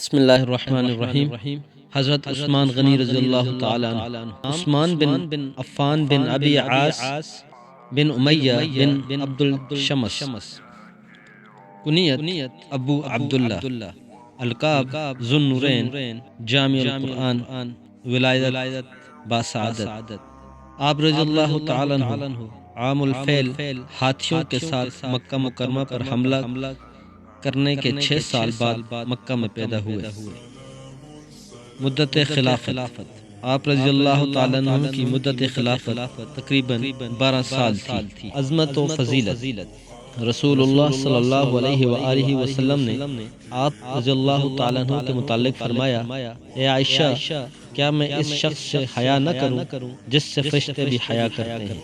بسم اللہ الرحمن الرحیم۔ حضرت عثمان غنی رضی اللہ تعالی عنہ۔ عثمان بن عفان بن ابی عاص بن امیہ بن عبد الشمس، کنیت ابو عبداللہ، القاب ذو النورین، جامع القرآن، ولایت باسعادت۔ آپ رضی اللہ تعالی عنہ عام الفیل ہاتھیوں کے ساتھ مکہ مکرمہ پر حملہ کرنے کے 6 سال بعد مکہ میں پیدا ہوئے۔ مدت خلافت، آپ رضی اللہ تعالیٰ عنہ کی مدت خلافت تقریباً 12 سال تھی۔ عظمت و فضیلت، رسول اللہ صلی اللہ علیہ وآلہ وسلم نے آپ رضی اللہ تعالیٰ عنہ کے متعلق فرمایا: اے عائشہ، کیا میں اس شخص سے حیا نہ کروں جس سے فرشتے بھی حیا کرتے ہیں؟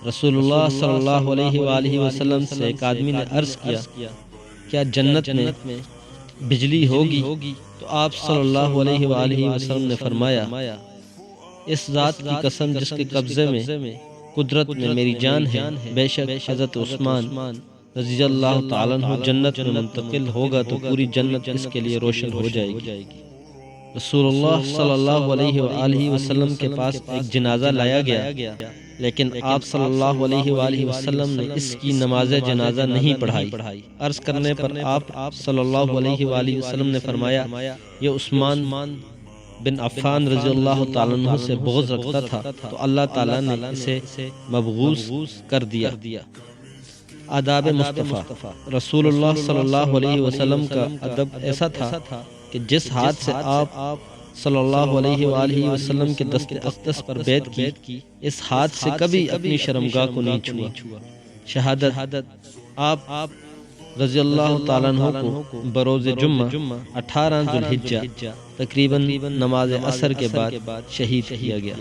رسول اللہ صلی اللہ علیہ وآلہ وسلم سے ایک آدمی نے عرض کیا جنت میں بجلی ہوگی؟ تو آپ صلی اللہ علیہ وآلہ وسلم نے فرمایا: اس ذات کی قسم جس کے قبضے میں قدرت میں میری جان ہے، بے شک حضرت عثمان رضی اللہ تعالیٰ عنہ جنت میں منتقل ہوگا تو پوری جنت اس کے لیے روشن ہو جائے گی۔ رسول اللہ صلی اللہ علیہ وآلہ وسلم کے پاس ایک جنازہ لایا گیا، لیکن آپ صلی اللہ علیہ وآلہ وسلم نے اس کی نماز جنازہ نہیں پڑھائی۔ عرض کرنے پر آپ صلی اللہ علیہ وآلہ وسلم نے فرمایا: یہ عثمان بن عفان رضی اللہ تعالیٰ عنہ سے بغض رکھتا تھا تو اللہ تعالیٰ نے اسے مبغوض کر دیا۔ آداب مصطفیٰ، رسول اللہ صلی اللہ علیہ وسلم کا ادب ایسا تھا کہ جس ہاتھ سے آپ صلی اللہ علیہ وآلہ وسلم کے دست اقدس پر بیعت کی، اس ہاتھ سے کبھی اپنی شرمگاہ کو نہیں چھوا۔ شہادت، آپ رضی اللہ تعالیٰ عنہ کو بروز جمعہ 18 ذو الحجہ تقریباً نماز عصر کے بعد شہید کیا گیا۔